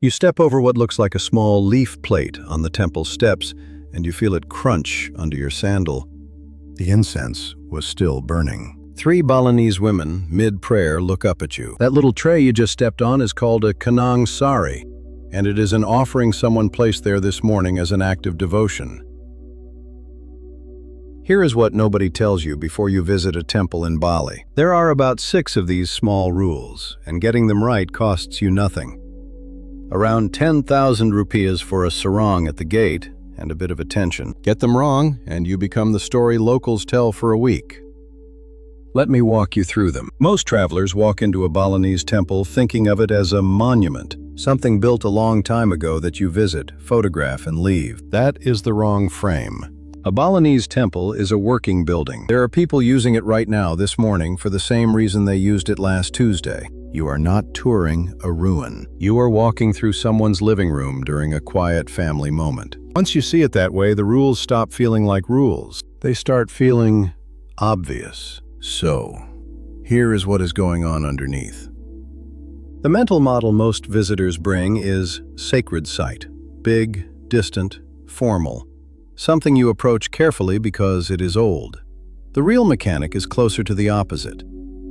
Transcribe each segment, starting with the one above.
You step over what looks like a small leaf plate on the temple steps, and you feel it crunch under your sandal. The incense was still burning. 3 Balinese women, mid-prayer, look up at you. That little tray you just stepped on is called a Canang sari, and it is an offering someone placed there this morning as an act of devotion. Here is what nobody tells you before you visit a temple in Bali. There are about 6 of these small rules, and getting them right costs you nothing. Around 10,000 rupees for a sarong at the gate, and a bit of attention. Get them wrong, and you become the story locals tell for a week. Let me walk you through them. Most travelers walk into a Balinese temple thinking of it as a monument, something built a long time ago that you visit, photograph, and leave. That is the wrong frame. A Balinese temple is a working building. There are people using it right now this morning for the same reason they used it last Tuesday. You are not touring a ruin. You are walking through someone's living room during a quiet family moment. Once you see it that way, the rules stop feeling like rules. They start feeling obvious. So, here is what is going on underneath. The mental model most visitors bring is sacred site. Big, distant, formal. Something you approach carefully because it is old. The real mechanic is closer to the opposite.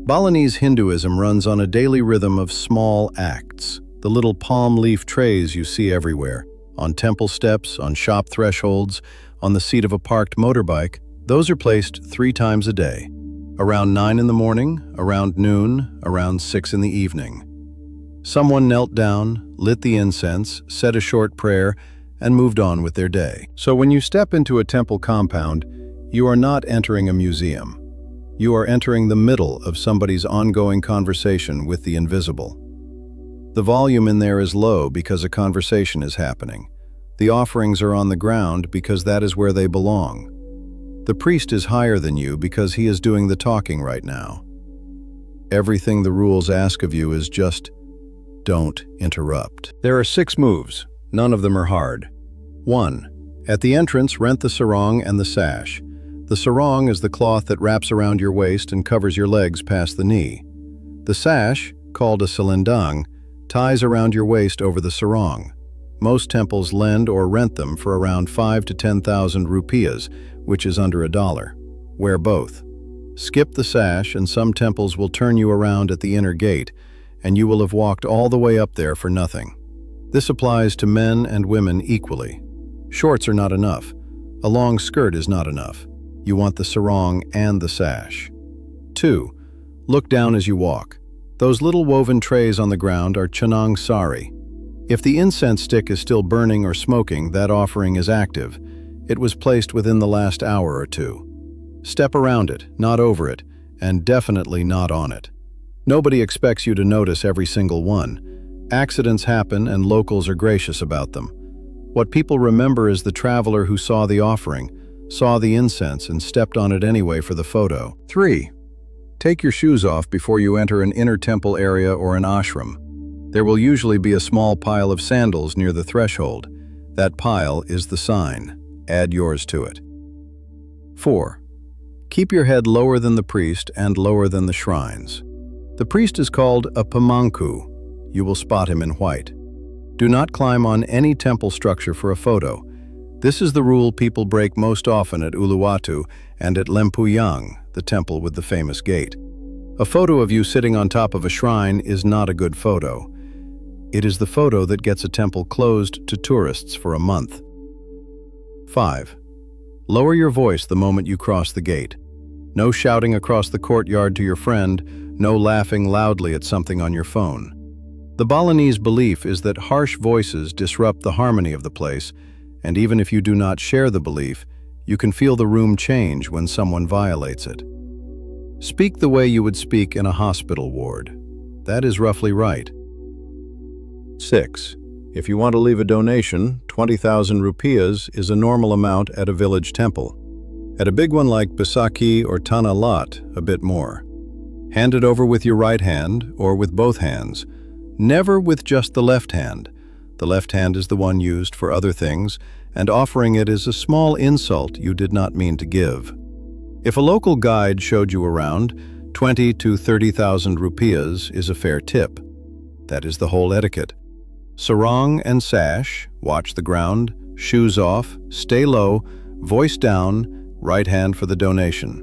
Balinese Hinduism runs on a daily rhythm of small acts, the little palm leaf trays you see everywhere, on temple steps, on shop thresholds, on the seat of a parked motorbike. Those are placed 3 times a day, around 9 in the morning, around noon, around 6 in the evening. Someone knelt down, lit the incense, said a short prayer, and moved on with their day. So when you step into a temple compound, you are not entering a museum. You are entering the middle of somebody's ongoing conversation with the invisible. The volume in there is low because a conversation is happening. The offerings are on the ground because that is where they belong. The priest is higher than you because he is doing the talking right now. Everything the rules ask of you is just don't interrupt. There are 6 moves. None of them are hard. 1. At the entrance, rent the sarong and the sash. The sarong is the cloth that wraps around your waist and covers your legs past the knee. The sash, called a selendang, ties around your waist over the sarong. Most temples lend or rent them for around 5 to 10,000 rupees, which is under $1. Wear both. Skip the sash and some temples will turn you around at the inner gate, and you will have walked all the way up there for nothing. This applies to men and women equally. Shorts are not enough. A long skirt is not enough. You want the sarong and the sash. 2. Look down as you walk. Those little woven trays on the ground are Canang sari. If the incense stick is still burning or smoking, that offering is active. It was placed within the last hour or 2. Step around it, not over it, and definitely not on it. Nobody expects you to notice every single one. Accidents happen and locals are gracious about them. What people remember is the traveler who saw the offering, saw the incense, and stepped on it anyway for the photo. 3. Take your shoes off before you enter an inner temple area or an ashram. There will usually be a small pile of sandals near the threshold. That pile is the sign. Add yours to it. 4. Keep your head lower than the priest and lower than the shrines. The priest is called a pamanku. You will spot him in white. Do not climb on any temple structure for a photo. This is the rule people break most often at Uluwatu and at Lempuyang, the temple with the famous gate. A photo of you sitting on top of a shrine is not a good photo. It is the photo that gets a temple closed to tourists for a month. 5. Lower your voice the moment you cross the gate. No shouting across the courtyard to your friend, no laughing loudly at something on your phone. The Balinese belief is that harsh voices disrupt the harmony of the place, and even if you do not share the belief, you can feel the room change when someone violates it. Speak the way you would speak in a hospital ward. That is roughly right. 6. If you want to leave a donation, 20,000 rupees is a normal amount at a village temple. At a big one like Bisaki or Tanah Lot, a bit more. Hand it over with your right hand or with both hands. Never with just the left hand. The left hand is the one used for other things, and offering it is a small insult you did not mean to give. If a local guide showed you around, 20 to 30,000 rupees is a fair tip. That is the whole etiquette. Sarong and sash, watch the ground, shoes off, stay low, voice down, right hand for the donation.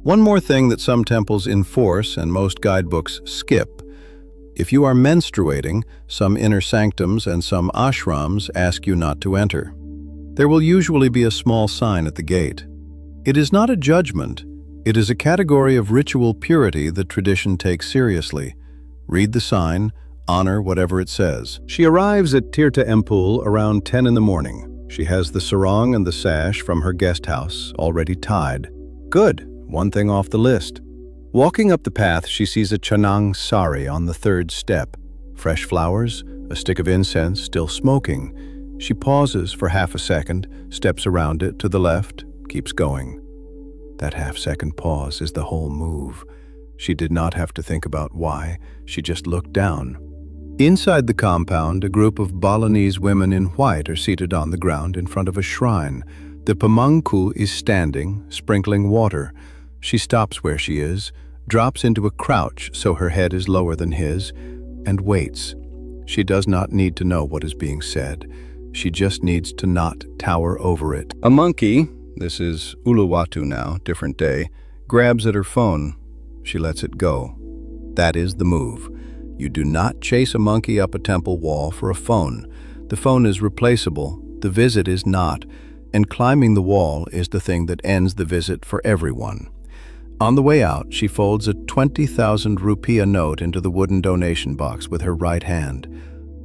One more thing that some temples enforce and most guidebooks skip. If you are menstruating, some inner sanctums and some ashrams ask you not to enter. There will usually be a small sign at the gate. It is not a judgment. It is a category of ritual purity that tradition takes seriously. Read the sign, honor whatever it says. She arrives at Tirta Empul around 10 in the morning. She has the sarong and the sash from her guest house already tied. Good, one thing off the list. Walking up the path, she sees a Canang sari on the third step. Fresh flowers, a stick of incense still smoking. She pauses for half a second, steps around it to the left, keeps going. That half-second pause is the whole move. She did not have to think about why, she just looked down. Inside the compound, a group of Balinese women in white are seated on the ground in front of a shrine. The pemangku is standing, sprinkling water. She stops where she is, drops into a crouch so her head is lower than his, and waits. She does not need to know what is being said. She just needs to not tower over it. A monkey, this is Uluwatu now, different day, grabs at her phone. She lets it go. That is the move. You do not chase a monkey up a temple wall for a phone. The phone is replaceable, the visit is not, and climbing the wall is the thing that ends the visit for everyone. On the way out, she folds a 20,000 rupiah note into the wooden donation box with her right hand.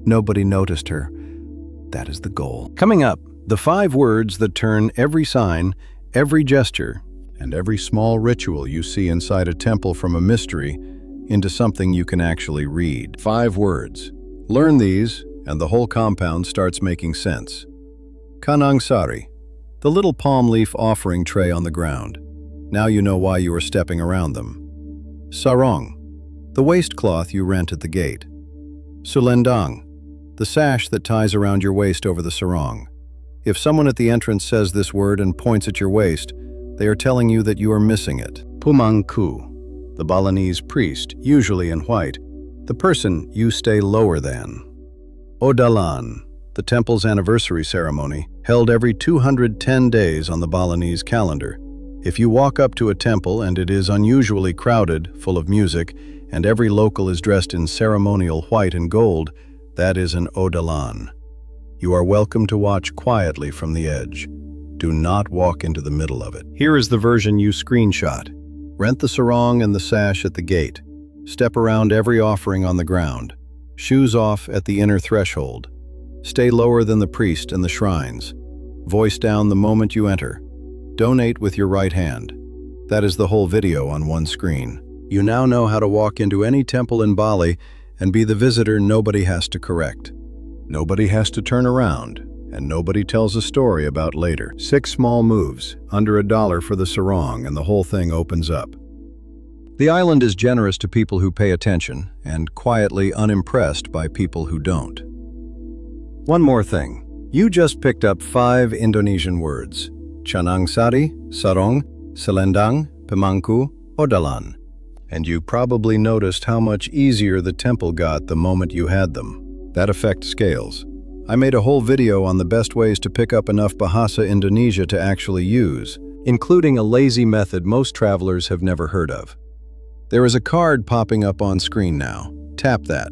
Nobody noticed her. That is the goal. Coming up, the 5 words that turn every sign, every gesture, and every small ritual you see inside a temple from a mystery into something you can actually read. 5 words. Learn these, and the whole compound starts making sense. Canang sari, the little palm leaf offering tray on the ground. Now you know why you are stepping around them. Sarong, the waistcloth you rent at the gate. Selendang, the sash that ties around your waist over the sarong. If someone at the entrance says this word and points at your waist, they are telling you that you are missing it. Pemangku, the Balinese priest, usually in white, the person you stay lower than. Odalan, the temple's anniversary ceremony, held every 210 days on the Balinese calendar. If you walk up to a temple and it is unusually crowded, full of music, and every local is dressed in ceremonial white and gold, that is an odalan. You are welcome to watch quietly from the edge. Do not walk into the middle of it. Here is the version you screenshot. Rent the sarong and the sash at the gate. Step around every offering on the ground. Shoes off at the inner threshold. Stay lower than the priest and the shrines. Voice down the moment you enter. Donate with your right hand. That is the whole video on one screen. You now know how to walk into any temple in Bali and be the visitor nobody has to correct. Nobody has to turn around, and nobody tells a story about later. 6 small moves, under $1 for the sarong, and the whole thing opens up. The island is generous to people who pay attention, and quietly unimpressed by people who don't. One more thing. You just picked up 5 Indonesian words. Canang sari, sarong, selendang, pemangku, odalan. And you probably noticed how much easier the temple got the moment you had them. That effect scales. I made a whole video on the best ways to pick up enough Bahasa Indonesia to actually use, including a lazy method most travelers have never heard of. There is a card popping up on screen now. Tap that.